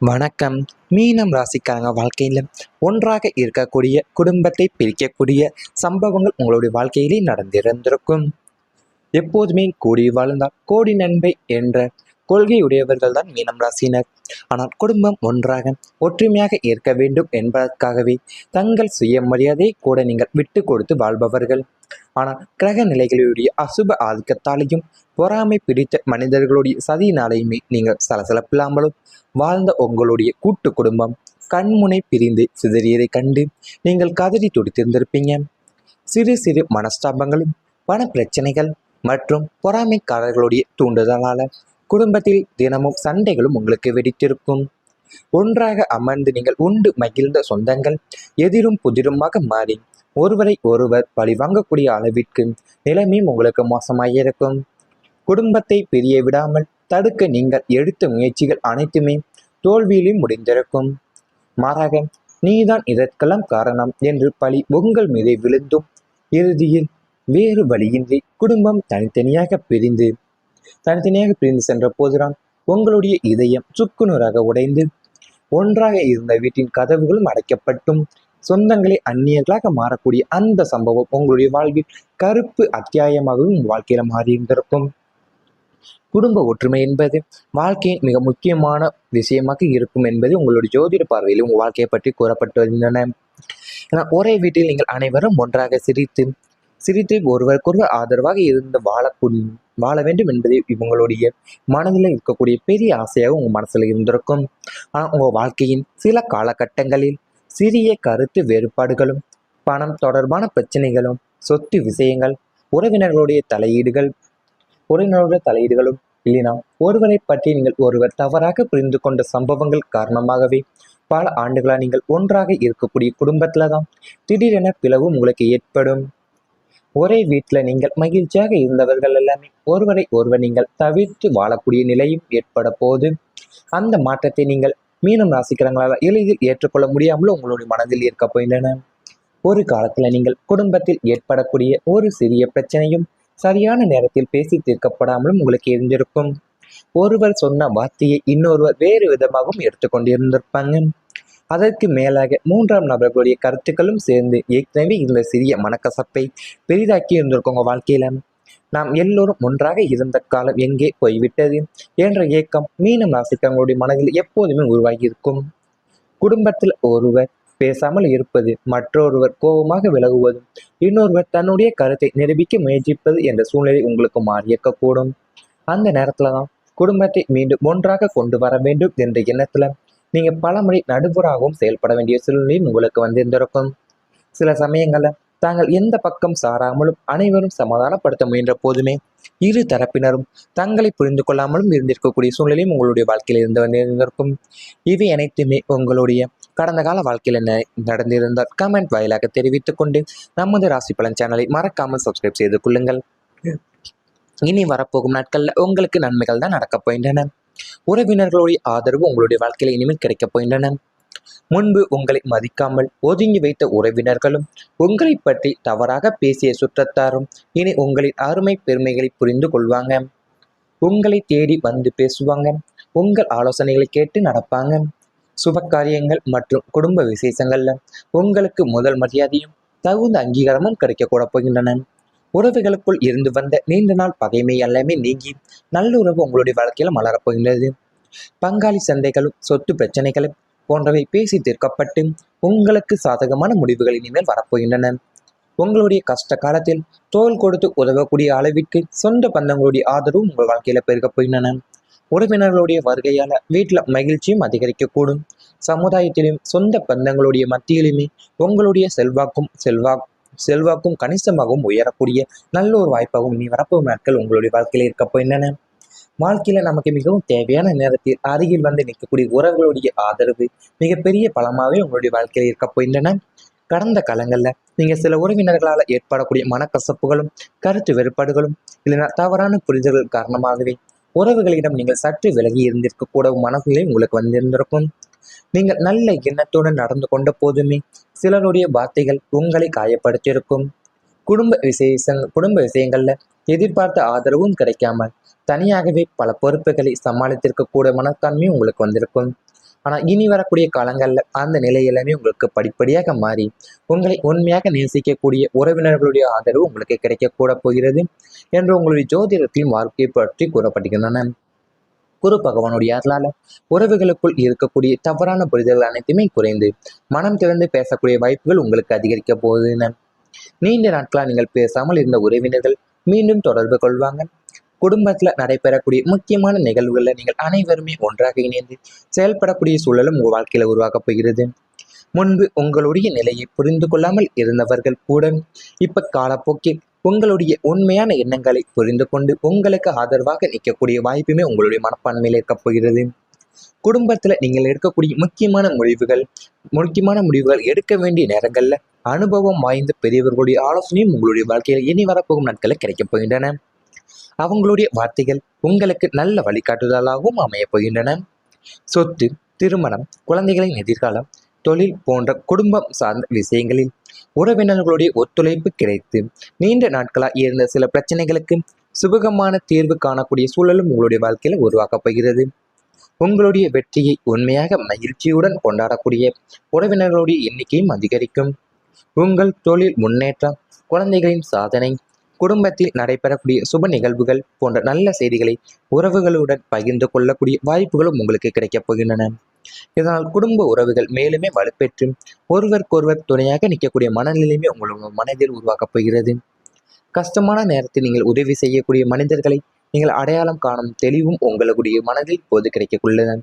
வணக்கம். மீனம் ராசிக்காரங்க வாழ்க்கையில் ஒன்றாக இருக்கக்கூடிய குடும்பத்தை பிரிக்கக்கூடிய சம்பவங்கள் உங்களுடைய வாழ்க்கையிலே நடந்திருந்திருக்கும். எப்போதுமே கூடி வாழ்ந்தால் கோடி நன்மை என்ற கொள்கையுடையவர்கள் தான் மீனம் ராசினர். ஆனால் குடும்பம் ஒன்றாக ஒற்றுமையாக இருக்க வேண்டும் என்பதற்காகவே தங்கள் சுயமரியாதை கூட நீங்கள் விட்டு கொடுத்து வாழ்பவர்கள். ஆனால் கிரக நிலைகளுடைய அசுப ஆதிக்கத்தாலையும் பொறாமை பிடித்த மனிதர்களுடைய சதியினாலையுமே நீங்கள் சலசலப்பில்லாமலும் வாழ்ந்த உங்களுடைய கூட்டு குடும்பம் கண்முனை பிரிந்து சிதறியதை கண்டு நீங்கள் கதறி துடித்திருந்திருப்பீங்க. சிறு சிறு மனஸ்தாபங்களும் பண பிரச்சனைகள் மற்றும் பொறாமைக்காரர்களுடைய தூண்டுதலால குடும்பத்தில் தினமும் சண்டைகளும் உங்களுக்கு வெடித்திருக்கும். ஒன்றாக அமர்ந்து நீங்கள் உண்டு மகிழ்ந்த சொந்தங்கள் எதிரும் புதிருமாக மாறி ஒருவரை ஒருவர் பழிவாங்கக்கூடிய அளவிற்கு நிலைமையும் உங்களுக்கு மோசமாயிருக்கும். குடும்பத்தை பிரிய விடாமல் தடுக்க நீங்கள் எடுத்த முயற்சிகள் அனைத்துமே தோல்வியிலும் முடிந்திருக்கும். மாறாக நீதான் இதற்கெல்லாம் காரணம் என்று பழி உங்கள் மீது விழுந்தும் இறுதியில் வேறு வழியின்றி குடும்பம் தனித்தனியாக பிரிந்து சென்ற போதுதான் உங்களுடைய இதயம் சுக்குநூறாக உடைந்து ஒன்றாக இருந்த வீட்டின் கதவுகளும் அடைக்கப்பட்டும் சொந்தங்களை அந்நியர்களாக மாறக்கூடிய அந்த சம்பவம் உங்களுடைய வாழ்வில் கருப்பு அத்தியாயமாகவும் உங்கள் வாழ்க்கையில மாறியிருந்திருக்கும். குடும்ப ஒற்றுமை என்பது வாழ்க்கையின் மிக முக்கியமான விஷயமாக இருக்கும் என்பது உங்களுடைய ஜோதிட பார்வையில் உங்கள் வாழ்க்கையை பற்றி கூறப்பட்டு வருகின்றன. ஒரே வீட்டில் நீங்கள் அனைவரும் ஒன்றாக சிரித்து ஒருவருக்கொருவர் ஆதரவாக இருந்து வாழ வேண்டும் என்பது இவங்களுடைய மனதில் இருக்கக்கூடிய பெரிய ஆசையாக உங்கள் மனசில் இருந்திருக்கும். ஆனால் உங்கள் வாழ்க்கையின் சில காலகட்டங்களில் சிறிய கருத்து வேறுபாடுகளும் பணம் தொடர்பான பிரச்சனைகளும் சொத்து விஷயங்கள் உறவினர்களுடைய தலையீடுகளும் இல்லைனா ஒருவரை பற்றி நீங்கள் ஒருவர் தவறாக புரிந்து கொண்ட சம்பவங்கள் காரணமாகவே பல ஆண்டுகளாக நீங்கள் ஒன்றாக இருக்கக்கூடிய குடும்பத்துல தான் திடீரென பிளவு உங்களுக்கு ஏற்படும். ஒரே வீட்டில் நீங்கள் மகிழ்ச்சியாக இருந்தவர்கள் எல்லாமே ஒருவரை ஒருவர் நீங்கள் தவிர்த்து வாழக்கூடிய நிலையும் ஏற்பட போது அந்த மாற்றத்தை நீங்கள் மீனம் ராசிக்கிறவங்களால் எளிதில் ஏற்றுக்கொள்ள முடியாமலும் உங்களுடைய மனதில் இருக்க போகின்றன. ஒரு காலத்துல நீங்கள் குடும்பத்தில் ஏற்படக்கூடிய ஒரு சிறிய பிரச்சனையும் சரியான நேரத்தில் பேசி தீர்க்கப்படாமலும் உங்களுக்கு இருந்திருக்கும். ஒருவர் சொன்ன வார்த்தையை இன்னொருவர் வேறு விதமாகவும் எடுத்துக்கொண்டிருந்திருப்பாங்க. அதற்கு மேலாக மூன்றாம் நபர்களுடைய கருத்துக்களும் சேர்ந்து ஏற்கனவே இந்த சிறிய மனக்கசப்பை பெரிதாக்கி இருந்திருக்கும். உங்கள் வாழ்க்கையில நாம் எல்லோரும் ஒன்றாக இருந்த காலம் எங்கே போய்விட்டது என்ற ஏக்கம் மீனம் ராசிக்காரங்களுடைய மனதில் எப்போதுமே உருவாகி இருக்கும். குடும்பத்தில் ஒருவர் பேசாமல் இருப்பது, மற்றொருவர் கோபமாக விலகுவதும், இன்னொருவர் தன்னுடைய கருத்தை நிரூபிக்க முயற்சிப்பது என்ற சூழ்நிலை உங்களுக்கு மாறியிருக்கக்கூடும். அந்த நேரத்துல தான் குடும்பத்தை மீண்டும் ஒன்றாக கொண்டு வர வேண்டும் என்ற எண்ணத்துல நீங்க பலமுறை நடுவராகவும் செயல்பட வேண்டிய சூழ்நிலையும் உங்களுக்கு வந்திருந்திருக்கும். சில சமயங்கள்ல தாங்கள் எந்த பக்கம் சாராமலும் அனைவரும் சமாதானப்படுத்த முயன்ற போதுமே இரு தரப்பினரும் தங்களை புரிந்து கொள்ளாமலும் இருந்திருக்கக்கூடிய சூழ்நிலையும் உங்களுடைய வாழ்க்கையில் இருந்து வந்திருந்திருக்கும். இவை அனைத்துமே உங்களுடைய கடந்த கால வாழ்க்கையில் நடந்திருந்தால் கமெண்ட் வாயிலாக தெரிவித்துக் கொண்டு நமது ராசி பலன் சேனலை மறக்காமல் சப்ஸ்கிரைப் செய்து கொள்ளுங்கள். இனி வரப்போகும் நாட்கள்ல உங்களுக்கு நன்மைகள் தான் நடக்கப் போகின்றன. உறவினர்களுடைய ஆதரவு உங்களுடைய வாழ்க்கையில இனிமேல் கிடைக்கப் போகின்றன. முன்பு உங்களை மதிக்காமல் ஒதுங்கி வைத்த உறவினர்களும் உங்களை பற்றி தவறாக பேசிய சுற்றத்தாரும் இனி உங்களின் அருமை பெருமைகளை புரிந்து கொள்வாங்க. உங்களை தேடி வந்து பேசுவாங்க. உங்கள் ஆலோசனைகளை கேட்டு நடப்பாங்க. சுப காரியங்கள் மற்றும் குடும்ப விசேஷங்கள்ல உங்களுக்கு முதல் மரியாதையும் தகுந்த அங்கீகாரமும் கிடைக்க கூட போகின்றன. உறவுகளுக்குள் இருந்து வந்த நீண்ட நாள் பகைமை எல்லாமே நீங்கி நல்லுறவு உங்களுடைய வாழ்க்கையில மலரப்போகின்றது. பங்காளி சந்தைகளும் சொத்து பிரச்சனைகளும் போன்றவை பேசி தீர்க்கப்பட்டு உங்களுக்கு சாதகமான முடிவுகள் இனிமேல் வரப்போகின்றன. உங்களுடைய கஷ்ட காலத்தில் தோள் கொடுத்து உதவக்கூடிய அளவிற்கு சொந்த பந்தங்களுடைய ஆதரவும் உங்கள் வாழ்க்கையில பெருகப் போகின்றன. உறவினர்களுடைய வருகையால வீட்டில் மகிழ்ச்சியும் அதிகரிக்கக்கூடும். சமுதாயத்திலும் சொந்த பந்தங்களுடைய மத்தியிலுமே உங்களுடைய செல்வாக்கும் கணிசமாகவும் உயரக்கூடிய நல்ல ஒரு வாய்ப்பாகவும் இனி வரப்போகும் நாட்கள் உங்களுடைய வாழ்க்கையில இருக்க போகின்றன. வாழ்க்கையில நமக்கு மிகவும் தேவையான நேரத்தில் அருகில் வந்து நிற்கக்கூடிய உறவுகளுடைய ஆதரவு மிகப்பெரிய பலமாகவே உங்களுடைய வாழ்க்கையில இருக்க போகின்றன. கடந்த காலங்களில் நீங்க சில உறவினர்களால் ஏற்படக்கூடிய மனக்கசப்புகளும் கருத்து வேறுபாடுகளும் இல்லைன்னா தவறான புரிதல்கள் காரணமாகவே உறவுகளிடம் நீங்கள் சற்று விலகி இருந்திருக்கக்கூட மனசுகளே உங்களுக்கு வந்திருந்திருக்கும். நீங்கள் நல்ல எண்ணத்துடன் நடந்து கொண்ட போதுமே சிலருடைய வார்த்தைகள் உங்களை காயப்படுத்தியிருக்கும். குடும்ப விஷயங்கள்ல எதிர்பார்த்த ஆதரவும் கிடைக்காமல் தனியாகவே பல பொறுப்புகளை சமாளித்திருக்க கூட மனத்தன்மையும் உங்களுக்கு வந்திருக்கும். ஆனால் இனி வரக்கூடிய காலங்களில் அந்த நிலை எல்லாமே உங்களுக்கு படிப்படியாக மாறி உங்களை உண்மையாக நேசிக்கக்கூடிய உறவினர்களுடைய ஆதரவு உங்களுக்கு கிடைக்கக்கூட போகிறது என்று உங்களுடைய ஜோதிடத்தின் வாழ்க்கையை பற்றி கூறப்படுகின்றன. குரு பகவானுடைய அருளால உறவுகளுக்குள் இருக்கக்கூடிய தவறான புரிதல்கள் அனைத்துமே குறைந்து மனம் திறந்து பேசக்கூடிய வாய்ப்புகள் உங்களுக்கு அதிகரிக்க போகுதுன்னு. நீண்ட நாட்களா நீங்கள் பேசாமல் இருந்த உறவினர்கள் மீண்டும் தொடர்பு கொள்வாங்க. குடும்பத்துல நடைபெறக்கூடிய முக்கியமான நிகழ்வுகளில் நீங்கள் அனைவருமே ஒன்றாக இணைந்து செயல்படக்கூடிய சூழலும் உங்கள் வாழ்க்கையில உருவாக்கப் போகிறது. முன்பு உங்களுடைய நிலையை புரிந்து கொள்ளாமல் இருந்தவர்கள் கூட இப்ப காலப்போக்கில் உங்களுடைய உண்மையான எண்ணங்களை புரிந்து கொண்டு உங்களுக்கு ஆதரவாக நிற்கக்கூடிய வாய்ப்புமே உங்களுடைய மனப்பான்மையில் இருக்கப் போகிறது. குடும்பத்துல நீங்கள் எடுக்கக்கூடிய முக்கியமான முடிவுகள் எடுக்க வேண்டிய நேரங்கள்ல அனுபவம் வாய்ந்த பெரியவர்களுடைய ஆலோசனையும் உங்களுடைய வாழ்க்கையில் இனி வரப்போகும் நாட்களில் கிடைக்கப் போகின்றன. அவங்களுடைய வார்த்தைகள் உங்களுக்கு நல்ல வழிகாட்டுதலாகவும் அமையப் போகின்றன. சொத்து, திருமணம், குழந்தைகளின் எதிர்காலம், தொழில் போன்ற குடும்பம் சார்ந்த விஷயங்களில் உறவினர்களுடைய ஒத்துழைப்பு கிடைத்து நீண்ட நாட்களாக இருந்த சில பிரச்சனைகளுக்கு சுபகமான தீர்வு காணக்கூடிய சூழலும் உங்களுடைய வாழ்க்கையில உருவாக்கப் போகிறது. உங்களுடைய வெற்றியை உண்மையாக மகிழ்ச்சியுடன் கொண்டாடக்கூடிய உறவினர்களுடைய எண்ணிக்கையும் அதிகரிக்கும். உங்கள் தொழில் முன்னேற்றம், குழந்தைகளின் சாதனை, குடும்பத்தில் நடைபெறக்கூடிய சுப நிகழ்வுகள் போன்ற நல்ல செய்திகளை உறவுகளுடன் பகிர்ந்து கொள்ளக்கூடிய வாய்ப்புகளும் உங்களுக்கு கிடைக்கப் போகின்றன. இதனால் குடும்ப உறவுகள் மேலுமே வலுப்பெற்று ஒருவருக்கொருவர் துணையாக நிற்கக்கூடிய மனநிலையுமே உங்களுடைய மனதில் உருவாக்கப் போகிறது. கஷ்டமான நேரத்தில் நீங்கள் உதவி செய்யக்கூடிய மனிதர்களை நீங்கள் அடையாளம் காணும் தெளிவும் உங்களுடைய மனதில் இப்போது கிடைக்கக்குள்ளது.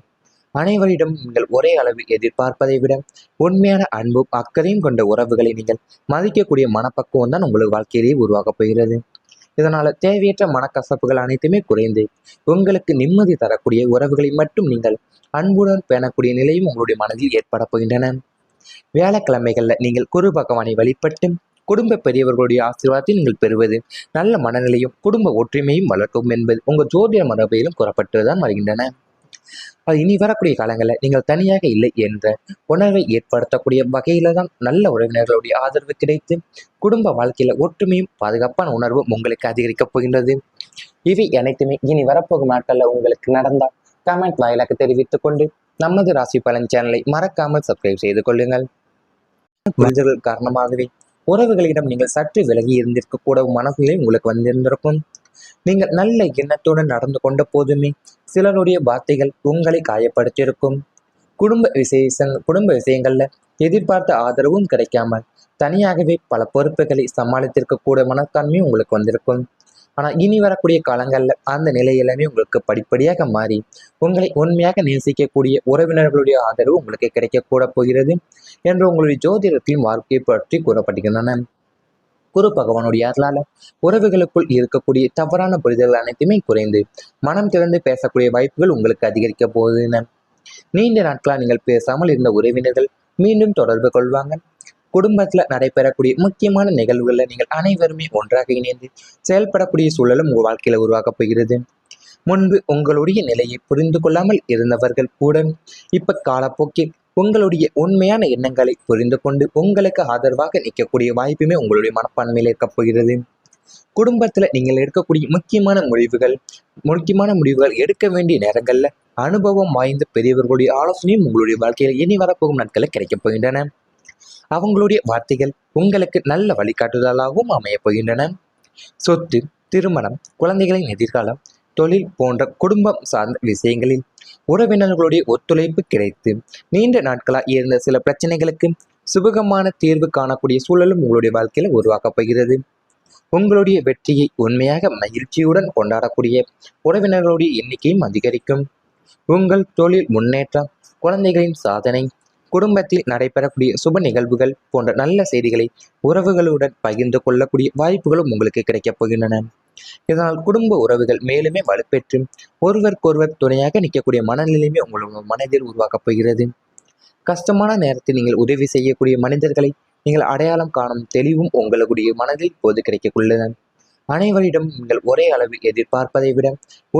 அனைவரிடம் நீங்கள் ஒரே அளவில் எதிர்பார்ப்பதை விட உண்மையான அன்பும் அக்கறையும் கொண்ட உறவுகளை நீங்கள் மதிக்கக்கூடிய மனப்பக்குவம் தான் உங்களுக்கு வாழ்க்கையிலேயே உருவாக்கப் போகிறது. இதனால தேவையற்ற மனக்கசப்புகள் அனைத்துமே குறைந்து உங்களுக்கு நிம்மதி தரக்கூடிய உறவுகளை மட்டும் நீங்கள் அன்புடன் பேணக்கூடிய நிலையும் உங்களுடைய மனதில் ஏற்பட போகின்றன. வியாழக்கிழமைகள்ல நீங்கள் குரு பகவானை வழிபட்டு குடும்ப பெரியவர்களுடைய ஆசீர்வாதத்தை நீங்கள் பெறுவது நல்ல மனநிலையும் குடும்ப ஒற்றுமையும் வளர்க்கும் என்பது உங்கள் ஜோதிட மரபையிலும் கூறப்பட்டுதான் வருகின்றன. அது இனி வரக்கூடிய காலங்களில் நீங்கள் தனியாக இல்லை என்ற உணர்வை ஏற்படுத்தக்கூடிய வகையில தான் நல்ல உறவினர்களுடைய ஆதரவு கிடைத்து குடும்ப வாழ்க்கையில ஒற்றுமையும் பாதுகாப்பான உணர்வும் உங்களுக்கு அதிகரிக்கப் போகின்றது. இவை அனைத்துமே இனி வரப்போகும் நாட்கள்ல உங்களுக்கு நடந்தால் கமெண்ட் வாயிலாக தெரிவித்துக் கொண்டு நமது ராசி பலன் சேனலை மறக்காமல் சப்ஸ்கிரைப் செய்து கொள்ளுங்கள். புரிதல்கள் காரணமாகவே உறவுகளிடம் நீங்கள் சற்று விலகி இருந்திருக்கக்கூட மனசுகளே உங்களுக்கு வந்திருந்திருக்கும். நீங்கள் நல்ல எண்ணத்துடன் நடந்து கொண்ட போதுமே சிலருடைய வார்த்தைகள் உங்களை காயப்படுத்தியிருக்கும். குடும்ப விஷயங்கள்ல எதிர்பார்த்த ஆதரவும் கிடைக்காமல் தனியாகவே பல பொறுப்புகளை சமாளித்திருக்கக்கூட மனத்தன்மையும் உங்களுக்கு வந்திருக்கும். ஆனால் இனி வரக்கூடிய காலங்களில் அந்த நிலை எல்லாமே உங்களுக்கு படிப்படியாக மாறி உங்களை உண்மையாக நேசிக்கக்கூடிய உறவினர்களுடைய ஆதரவு உங்களுக்கு கிடைக்கக்கூட போகிறது என்று உங்களுடைய ஜோதிடத்தின் வாழ்க்கையை பற்றி கூறப்படுகின்றன. குரு பகவானுடைய அருளால உறவுகளுக்குள் இருக்கக்கூடிய தவறான புரிதல்கள் அனைத்துமே குறைந்து மனம் திறந்து பேசக்கூடிய வாய்ப்புகள் உங்களுக்கு அதிகரிக்க போகுதுன்னு. நீண்ட நாட்களா நீங்கள் பேசாமல் இருந்த உறவினர்கள் மீண்டும் தொடர்பு கொள்வாங்க. குடும்பத்துல நடைபெறக்கூடிய முக்கியமான நிகழ்வுகளில் நீங்கள் அனைவருமே ஒன்றாக இணைந்து செயல்படக்கூடிய சூழலும் உங்கள் வாழ்க்கையில உருவாக்கப் போகிறது. முன்பு உங்களுடைய நிலையை புரிந்து கொள்ளாமல் இருந்தவர்கள் கூட இப்ப காலப்போக்கில் உங்களுடைய உண்மையான எண்ணங்களை புரிந்து கொண்டு உங்களுக்கு ஆதரவாக நிற்கக்கூடிய வாய்ப்புமே உங்களுடைய மனப்பான்மையில் இருக்கப் போகிறது. குடும்பத்துல நீங்கள் எடுக்கக்கூடிய முக்கியமான முடிவுகள் எடுக்க வேண்டிய நேரங்கள்ல அனுபவம் வாய்ந்த பெரியவர்களுடைய ஆலோசனையும் உங்களுடைய வாழ்க்கையில் இனி வரப்போகும் நாட்களில் கிடைக்கப் போகின்றன. அவங்களுடைய வார்த்தைகள் உங்களுக்கு நல்ல வழிகாட்டுதலாகவும் அமையப் போகின்றன. சொத்து, திருமணம், குழந்தைகளின் எதிர்காலம், தொழில் போன்ற குடும்பம் சார்ந்த விஷயங்களில் உறவினர்களுடைய ஒத்துழைப்பு கிடைத்து நீண்ட நாட்களாக இருந்த சில பிரச்சனைகளுக்கு சுபகமான தீர்வு காணக்கூடிய சூழலும் உங்களுடைய வாழ்க்கையில உருவாக்கப் போகிறது. உங்களுடைய வெற்றியை உண்மையாக மகிழ்ச்சியுடன் கொண்டாடக்கூடிய உறவினர்களுடைய எண்ணிக்கையும் அதிகரிக்கும். உங்கள் தொழில் முன்னேற்றம், குழந்தைகளின் சாதனை, குடும்பத்தில் நடைபெறக்கூடிய சுப நிகழ்வுகள் போன்ற நல்ல செய்திகளை உறவுகளுடன் பகிர்ந்து கொள்ளக்கூடிய வாய்ப்புகளும் உங்களுக்கு கிடைக்கப் போகின்றன. இதனால் குடும்ப உறவுகள் மேலுமே வலுப்பெற்று ஒருவருக்கொருவர் துணையாக நிற்கக்கூடிய மனநிலையுமே உங்களோட மனதில் உருவாக்கப் போகிறது. கஷ்டமான நேரத்தில் நீங்கள் உதவி செய்யக்கூடிய மனிதர்களை நீங்கள் அடையாளம் காணும் தெளிவும் உங்களுடைய மனதில் இப்போது கிடைக்கக்குள்ளது. அனைவரிடம் நீங்கள் ஒரே அளவில் எதிர்பார்ப்பதை விட